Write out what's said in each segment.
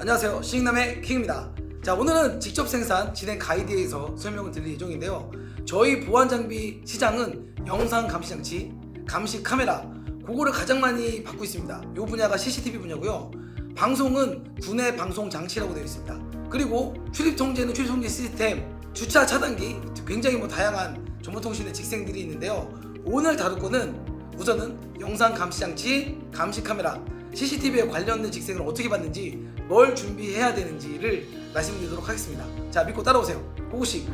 안녕하세요, 신익남의 킹입니다. 자, 오늘은 직접 생산 진행 가이드에 대해서 설명을 드릴 예정인데요. 저희 보안 장비 시장은 영상 감시 장치, 감시 카메라, 그거를 가장 많이 받고 있습니다. 이 분야가 CCTV 분야고요. 방송은 구내 방송 장치라고 되어 있습니다. 그리고 출입 통제는 출입 통제 시스템, 주차 차단기, 굉장히 다양한 정보통신의 직생들이 있는데요. 오늘 다룰 거는 우선은 영상 감시 장치, 감시 카메라, CCTV에 관련된 직생을 어떻게 받는지, 뭘 준비해야 되는지를 말씀드리도록 하겠습니다. 자, 믿고 따라오세요. 고고씩.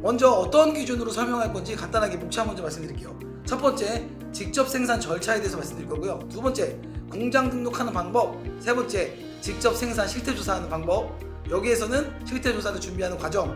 먼저 어떤 기준으로 설명할 건지 간단하게 목차 먼저 말씀드릴게요. 첫 번째, 직접 생산 절차에 대해서 말씀드릴 거고요. 두 번째, 공장 등록하는 방법. 세 번째, 직접 생산 실태 조사하는 방법. 여기에서는 실태 조사를 준비하는 과정,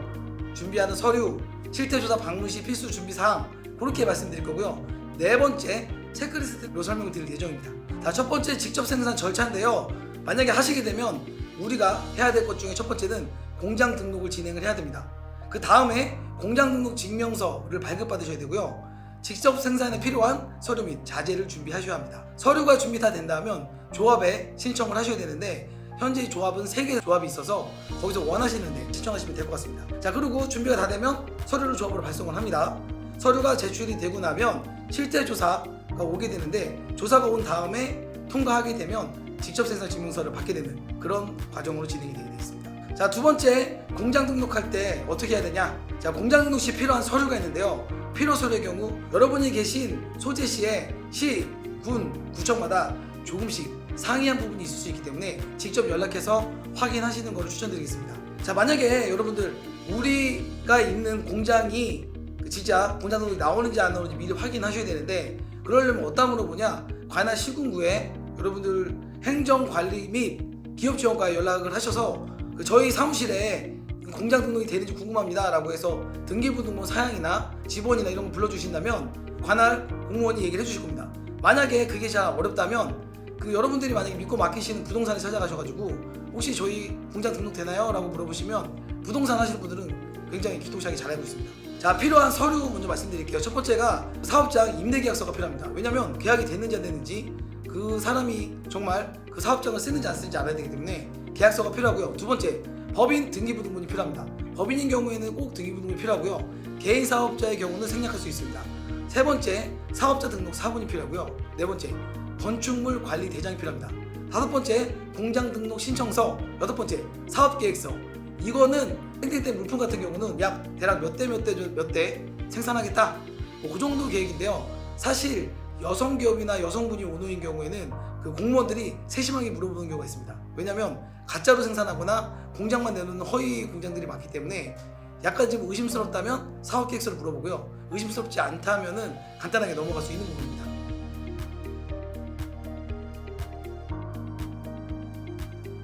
준비하는 서류, 실태 조사 방문 시 필수 준비 사항, 그렇게 말씀드릴 거고요. 네 번째, 체크리스트로 설명을 드릴 예정입니다. 자, 첫 번째 직접 생산 절차인데요. 만약에 하시게 되면 우리가 해야 될 것 중에 첫 번째는 공장 등록을 진행을 해야 됩니다. 그 다음에 공장 등록 증명서를 발급받으셔야 되고요. 직접 생산에 필요한 서류 및 자재를 준비하셔야 합니다. 서류가 준비 다 된다면 조합에 신청을 하셔야 되는데, 현재 조합은 3개 조합이 있어서 거기서 원하시는데 신청하시면 될 것 같습니다. 자, 그리고 준비가 다 되면 서류를 조합으로 발송을 합니다. 서류가 제출이 되고 나면 실태 조사가 오게 되는데, 조사가 온 다음에 통과하게 되면 직접 생산 증명서를 받게 되는 그런 과정으로 진행이 되게 되어 있습니다. 자, 두 번째, 공장 등록할 때 어떻게 해야 되냐. 자, 공장 등록 시 필요한 서류가 있는데요. 필요 서류의 경우 여러분이 계신 소재시에 시, 군, 구청마다 조금씩 상이한 부분이 있을 수 있기 때문에 직접 연락해서 확인하시는 것을 추천드리겠습니다. 자, 만약에 여러분들 우리가 있는 공장이 진짜 공장 등록이 나오는지 안 나오는지 미리 확인하셔야 되는데, 그러려면 어디다 물어보냐. 관할 시군구에 여러분들 행정관리 및 기업지원과에 연락을 하셔서 저희 사무실에 공장 등록이 되는지 궁금합니다 라고 해서 등기부등본 사양이나 지번이나 이런 거 불러주신다면 관할 공무원이 얘기를 해주실 겁니다. 만약에 그게 잘 어렵다면 여러분들이 만약에 믿고 맡기시는 부동산에 찾아가셔가지고 혹시 저희 공장 등록 되나요? 라고 물어보시면 부동산 하시는 분들은 굉장히 기통차게 잘 알고 있습니다. 자, 필요한 서류 먼저 말씀드릴게요. 첫 번째가 사업장 임대계약서가 필요합니다. 왜냐면 계약이 됐는지 안 됐는지, 그 사람이 정말 그 사업장을 쓰는지 안 쓰는지 알아야 되기 때문에 계약서가 필요하고요. 두 번째, 법인 등기부등본이 필요합니다. 법인인 경우에는 꼭 등기부등본이 필요하고요. 개인 사업자의 경우는 생략할 수 있습니다. 세 번째, 사업자 등록 사본이 필요하고요. 네 번째, 건축물 관리 대장이 필요합니다. 다섯 번째, 공장 등록 신청서. 여섯 번째, 사업계획서. 이거는 땡땡땡 물품 같은 경우는 대략 몇 대 생산하겠다, 그 정도 계획인데요. 사실 여성 기업이나 여성분이 오너인 경우에는 그 공무원들이 세심하게 물어보는 경우가 있습니다. 왜냐면 가짜로 생산하거나 공장만 내놓는 허위 공장들이 많기 때문에 약간 좀 의심스럽다면 사업계획서를 물어보고요. 의심스럽지 않다면은 간단하게 넘어갈 수 있는 부분입니다.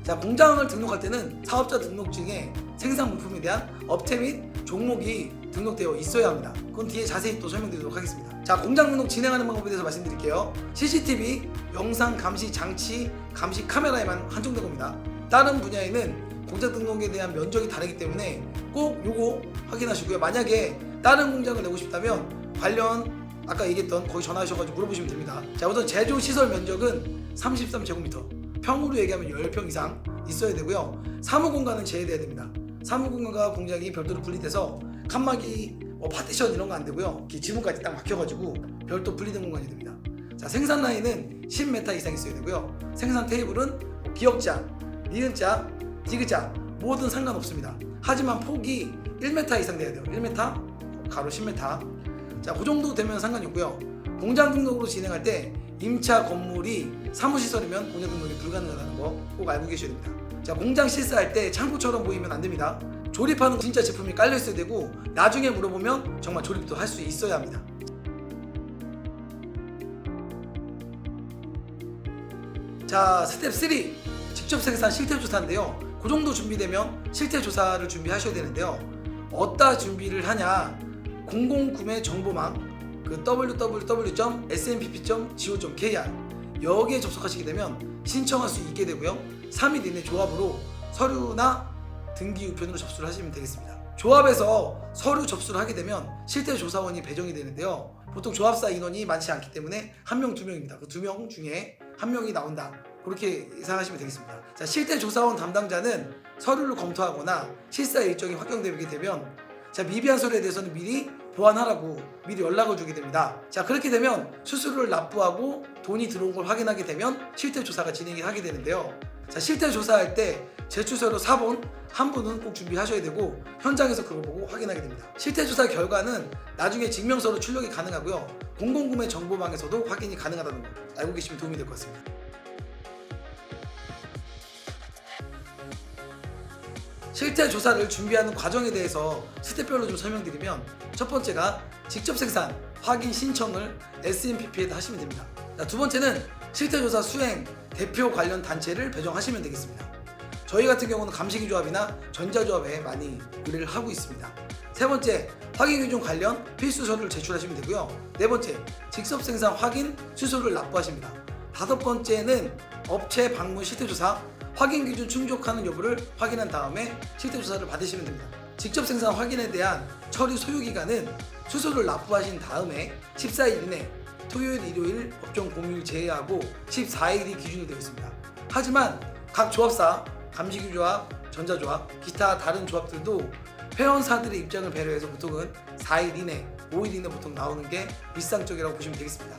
자, 공장을 등록할 때는 사업자 등록증에 생산 물품에 대한 업체 및 종목이 등록되어 있어야 합니다. 그건 뒤에 자세히 또 설명드리도록 하겠습니다. 자, 공장 등록 진행하는 방법에 대해서 말씀드릴게요. CCTV, 영상 감시 장치, 감시 카메라에만 한정된 겁니다. 다른 분야에는 공장 등록에 대한 면적이 다르기 때문에 꼭 요거 확인하시고요. 만약에 다른 공장을 내고 싶다면 관련 아까 얘기했던 거기 전화하셔가지고 물어보시면 됩니다. 자, 우선 제조 시설 면적은 33제곱미터, 평으로 얘기하면 10평 이상 있어야 되고요. 사무공간은 제외돼야 됩니다. 사무공간과 공장이 별도로 분리돼서 칸막이, 파티션 이런 거 안 되고요. 지붕까지 딱 막혀가지고 별도 분리된 공간이 됩니다. 자, 생산 라인은 10m 이상 있어야 되고요. 생산 테이블은 기역자, 니은자, 디귿자 뭐든 상관없습니다. 하지만 폭이 1m 이상 돼야 돼요. 1m, 가로 10m. 자, 그 정도 되면 상관이 없고요. 공장 등록으로 진행할 때 임차 건물이 사무시설이면 공장 등록이 불가능하다는 거 꼭 알고 계셔야 됩니다. 자, 공장 실사할 때 창고처럼 보이면 안 됩니다. 조립하는 진짜 제품이 깔려 있어야 되고, 나중에 물어보면 정말 조립도 할 수 있어야 합니다. 자, 스텝 3, 직접 생산 실태 조사인데요. 그 정도 준비되면 실태 조사를 준비하셔야 되는데요. 어디다 준비를 하냐? 공공구매 정보망 www.smpp.go.kr 여기에 접속하시게 되면 신청할 수 있게 되고요. 3일 이내 조합으로 서류나 등기 우편으로 접수를 하시면 되겠습니다. 조합에서 서류 접수를 하게 되면 실태 조사원이 배정이 되는데요. 보통 조합사 인원이 많지 않기 때문에 1명, 2명입니다. 그 2명 중에 1명이 나온다. 그렇게 예상하시면 되겠습니다. 자, 실태 조사원 담당자는 서류를 검토하거나 실사 일정이 확정되게 되면 자, 미비한 서류에 대해서는 미리 보완하라고 미리 연락을 주게 됩니다. 자, 그렇게 되면 수수료를 납부하고 돈이 들어온 걸 확인하게 되면 실태 조사가 진행이 하게 되는데요. 자, 실태 조사할 때 제출서류 4본 한 분은 꼭 준비하셔야 되고 현장에서 그걸 보고 확인하게 됩니다. 실태 조사 결과는 나중에 증명서로 출력이 가능하고요. 공공구매 정보망에서도 확인이 가능하다는 거 알고 계시면 도움이 될 것 같습니다. 실태 조사를 준비하는 과정에 대해서 스텝별로 좀 설명드리면 첫 번째가 직접 생산 확인 신청을 SNPP에 하시면 됩니다. 자, 두 번째는 실태 조사 수행 대표 관련 단체를 배정하시면 되겠습니다. 저희 같은 경우는 감시기조합이나 전자조합에 많이 의뢰를 하고 있습니다. 세 번째, 확인기준 관련 필수 서류를 제출하시면 되고요. 네 번째, 직접 생산 확인 수수료를 납부하십니다. 다섯 번째는 업체 방문 실태조사 확인 기준 충족하는 여부를 확인한 다음에 실태조사를 받으시면 됩니다. 직접 생산 확인에 대한 처리 소요기간은 수수료를 납부하신 다음에 14일 이내 토요일, 일요일 법정 공휴일 제외하고 14일이 기준으로 되어 있습니다. 하지만 각 조합사, 감시기조합, 전자조합, 기타 다른 조합들도 회원사들의 입장을 배려해서 보통은 4일 이내, 5일 이내 보통 나오는 게 일상적이라고 보시면 되겠습니다.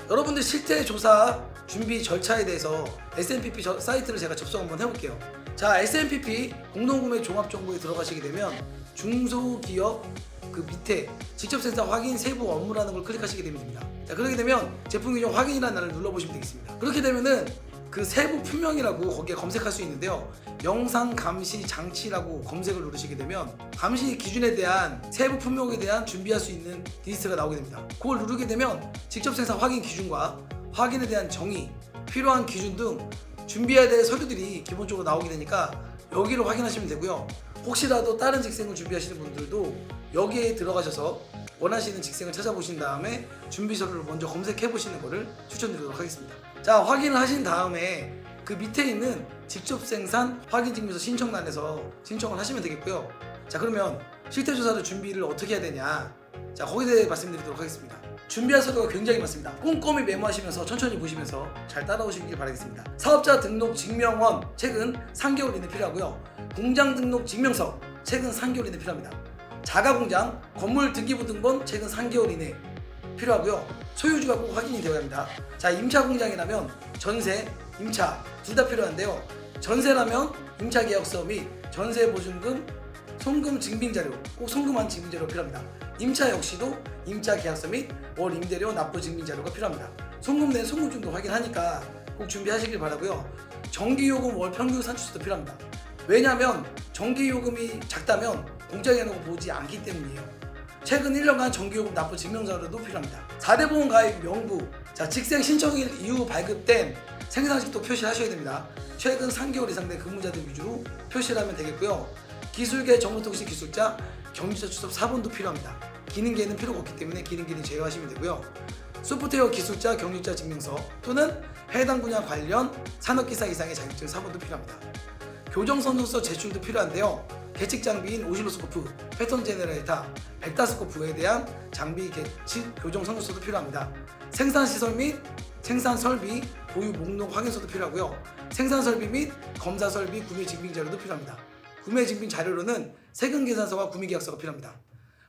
여러분들 실태 조사 준비 절차에 대해서 SNPP 사이트를 제가 접속 한번 해볼게요. 자, SNPP 공동구매 종합정보에 들어가시게 되면 중소기업 그 밑에 직접 생산 확인 세부 업무라는 걸 클릭하시게 되면 됩니다. 자, 그렇게 되면 제품 규정 확인이라는 날을 눌러보시면 되겠습니다. 그렇게 되면은 그 세부 품명이라고 거기에 검색할 수 있는데요. 영상 감시 장치라고 검색을 누르시게 되면 감시 기준에 대한 세부 품명에 대한 준비할 수 있는 리스트가 나오게 됩니다. 그걸 누르게 되면 직접 생산 확인 기준과 확인에 대한 정의, 필요한 기준 등 준비해야 될 서류들이 기본적으로 나오게 되니까 여기를 확인하시면 되고요. 혹시라도 다른 직생을 준비하시는 분들도 여기에 들어가셔서 원하시는 직생을 찾아보신 다음에 준비 서류를 먼저 검색해 보시는 것을 추천드리도록 하겠습니다. 자, 확인을 하신 다음에 그 밑에 있는 직접 생산 확인 증명서 신청란에서 신청을 하시면 되겠고요. 자, 그러면 실태 조사를 준비를 어떻게 해야 되냐, 자, 거기에 대해 말씀드리도록 하겠습니다. 준비할 서류가 굉장히 많습니다. 꼼꼼히 메모하시면서 천천히 보시면서 잘 따라오시길 바라겠습니다. 사업자 등록 증명원 최근 3개월 이내 필요하고요. 공장 등록 증명서 최근 3개월 이내 필요합니다. 자가공장 건물 등기부 등본 최근 3개월 이내 필요하고요. 소유주가 꼭 확인이 되어야 합니다. 자, 임차 공장이라면 전세, 임차 둘 다 필요한데요. 전세라면 임차 계약서 및 전세 보증금, 송금 증빙자료, 꼭 송금한 증빙자료 필요합니다. 임차 역시도 임차 계약서 및 월 임대료 납부 증빙자료가 필요합니다. 송금된 송금증도 확인하니까 꼭 준비하시길 바라고요. 전기요금 월 평균 산출서도 필요합니다. 왜냐하면 전기요금이 작다면 공장에 놓고 보지 않기 때문이에요. 최근 1년간 전기요금 납부 증명자료도 필요합니다. 4대 보험 가입 명부, 자, 직생 신청일 이후 발급된 생산식도 표시하셔야 됩니다. 최근 3개월 이상 된 근무자들 위주로 표시를 하면 되겠고요. 기술계 정보통신 기술자, 경유자 추석 4본도 필요합니다. 기능계는 필요가 없기 때문에 기능계는 제외하시면 되고요. 소프트웨어 기술자 경유자 증명서 또는 해당 분야 관련 산업기사 이상의 자격증 4본도 필요합니다. 교정선수서 제출도 필요한데요. 계측 장비인 오실로스코프, 패턴 제너레이터, 벡타스코프에 대한 장비 계측 교정 선수서도 필요합니다. 생산시설 및 생산설비 보유 목록 확인서도 필요하고요. 생산설비 및 검사설비 구매 증빙 자료도 필요합니다. 구매 증빙 자료로는 세금 계산서와 구매 계약서가 필요합니다.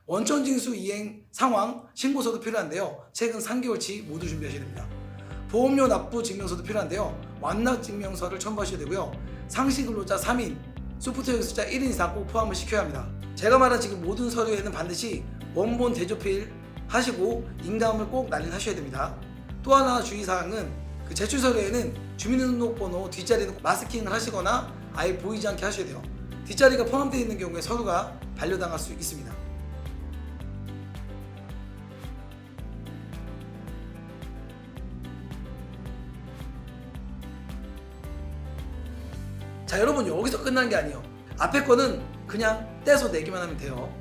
원천 징수 이행 상황 신고서도 필요한데요. 최근 3개월치 모두 준비하셔야 됩니다. 보험료 납부 증명서도 필요한데요. 완납 증명서를 첨부하셔야 되고요. 상시 근로자 3인, 소프트웨어 기술자 1인 이상 꼭 포함을 시켜야 합니다. 제가 말한 지금 모든 서류에는 반드시 원본 대조필 하시고 인감을 꼭 날인하셔야 됩니다. 또 하나 주의사항은 그 제출 서류에는 주민등록번호 뒷자리는 마스킹을 하시거나 아예 보이지 않게 하셔야 돼요. 뒷자리가 포함되어 있는 경우에 서류가 반려당할 수 있습니다. 자, 여러분, 여기서 끝나는 게 아니에요. 앞에 거는 그냥 떼서 내기만 하면 돼요.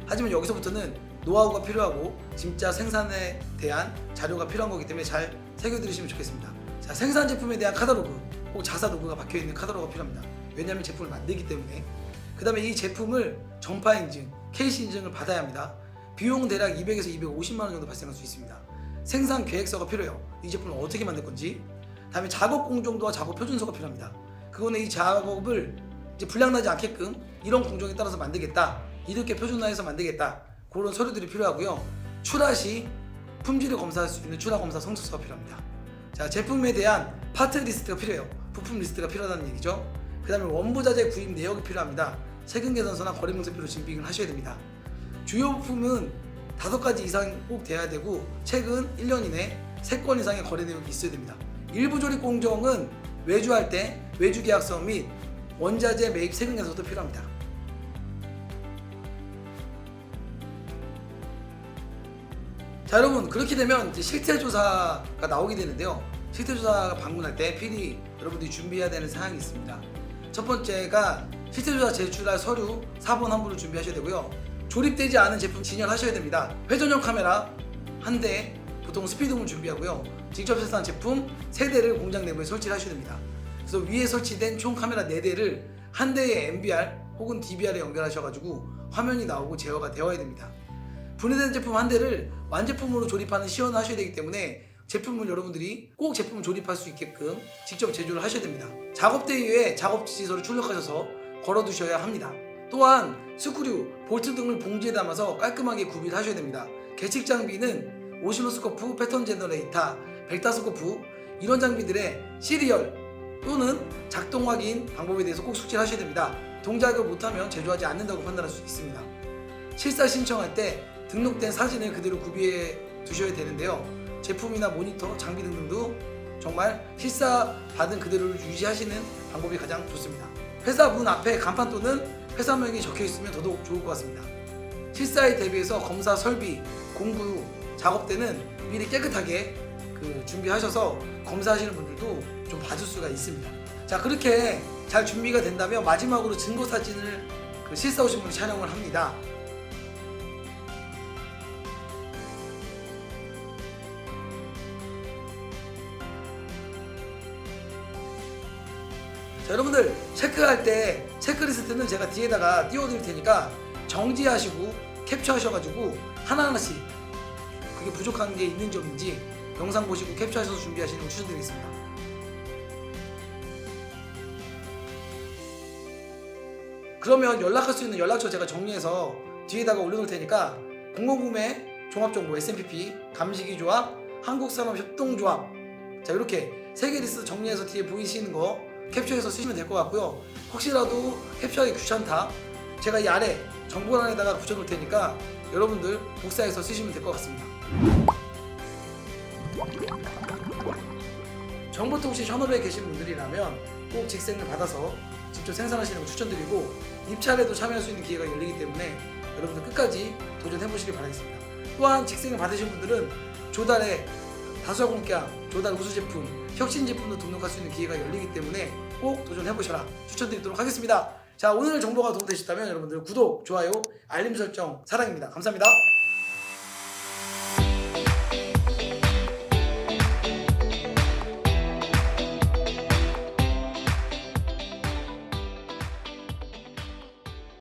하지만 여기서부터는 노하우가 필요하고 진짜 생산에 대한 자료가 필요한 거기 때문에 잘 새겨드리시면 좋겠습니다. 자, 생산 제품에 대한 카탈로그, 꼭 자사 로고가 박혀있는 카탈로그가 필요합니다. 왜냐하면 제품을 만들기 때문에. 그 다음에 이 제품을 전파 인증, KC 인증을 받아야 합니다. 비용 대략 200에서 250만 원 정도 발생할 수 있습니다. 생산 계획서가 필요해요. 이 제품을 어떻게 만들 건지. 다음에 작업 공정도와 작업 표준서가 필요합니다. 그거는 이 작업을 이제 불량나지 않게끔 이런 공정에 따라서 만들겠다, 이렇게 표준화해서 만들겠다, 그런 서류들이 필요하고요. 출하 시 품질을 검사할 수 있는 출하 검사 성적서가 필요합니다. 자, 제품에 대한 파트 리스트가 필요해요. 부품 리스트가 필요하다는 얘기죠. 그 다음에 원부자재 구입 내역이 필요합니다. 세금 계산서나 거래명세표를 준비를 하셔야 됩니다. 주요 부품은 5가지 이상 꼭 돼야 되고 최근 1년 이내 3건 이상의 거래 내역이 있어야 됩니다. 일부 조립 공정은 외주할 때 외주 계약서 및 원자재 매입 세금 계산서도 필요합니다. 자, 여러분, 그렇게 되면 이제 실태 조사가 나오게 되는데요. 실태 조사가 방문할 때 필히 여러분들이 준비해야 되는 사항이 있습니다. 첫 번째가 실태 조사 제출할 서류 4번 환부를 준비하셔야 되고요. 조립되지 않은 제품 진열하셔야 됩니다. 회전형 카메라 1대, 보통 스피드홈을 준비하고요. 직접 생산한 제품 3대를 공장 내부에 설치를 하셔야 됩니다. 그래서 위에 설치된 총 카메라 4대를 한 대의 MBR 혹은 DBR에 연결하셔가지고 화면이 나오고 제어가 되어야 됩니다. 분해된 제품 1대를 완제품으로 조립하는 시연을 하셔야 되기 때문에 제품을 여러분들이 꼭 제품을 조립할 수 있게끔 직접 제조를 하셔야 됩니다. 작업대 위에 작업 지시서를 출력하셔서 걸어두셔야 합니다. 또한 스크류, 볼트 등을 봉지에 담아서 깔끔하게 구비를 하셔야 됩니다. 계측 장비는 오실로스코프, 패턴 제너레이터, 벡터스코프, 이런 장비들의 시리얼 또는 작동 확인 방법에 대해서 꼭 숙지를 하셔야 됩니다. 동작을 못하면 제조하지 않는다고 판단할 수 있습니다. 실사 신청할 때 등록된 사진을 그대로 구비해 두셔야 되는데요. 제품이나 모니터, 장비 등등도 정말 실사 받은 그대로를 유지하시는 방법이 가장 좋습니다. 회사 문 앞에 간판 또는 회사명이 적혀 있으면 더더욱 좋을 것 같습니다. 실사에 대비해서 검사 설비, 공구, 작업 때는 미리 깨끗하게 준비하셔서 검사하시는 분들도 좀 봐줄 수가 있습니다. 자, 그렇게 잘 준비가 된다면 마지막으로 증거 사진을 실사 오신 분이 촬영을 합니다. 자, 여러분들 체크할 때 체크리스트는 제가 뒤에다가 띄워드릴 테니까 정지하시고 캡처하셔가지고 하나하나씩 그게 부족한 게 있는지 없는지 영상 보시고 캡처하셔서 준비하시는 걸 추천드리겠습니다. 그러면 연락할 수 있는 연락처 제가 정리해서 뒤에다가 올려놓을 테니까 공공구매 종합정보 SMPP, 감시기 조합, 한국산업협동조합, 자, 이렇게 3개 리스트 정리해서 뒤에 보이시는 거 캡처해서 쓰시면 될 것 같고요. 혹시라도 캡처하기 귀찮다, 제가 이 아래 정보란에다가 붙여놓을 테니까 여러분들 복사해서 쓰시면 될 것 같습니다. 정보통신 현업에 계신 분들이라면 꼭 직생을 받아서 직접 생산하시는 걸 추천드리고 입찰에도 참여할 수 있는 기회가 열리기 때문에 여러분들 끝까지 도전해보시길 바라겠습니다. 또한 직생을 받으신 분들은 조달에 다수화공개함, 조달 우수 제품, 혁신 제품도 등록할 수 있는 기회가 열리기 때문에 꼭 도전해보셔라 추천드리도록 하겠습니다. 자, 오늘 정보가 도움되셨다면 여러분들 구독, 좋아요, 알림 설정 사랑입니다. 감사합니다.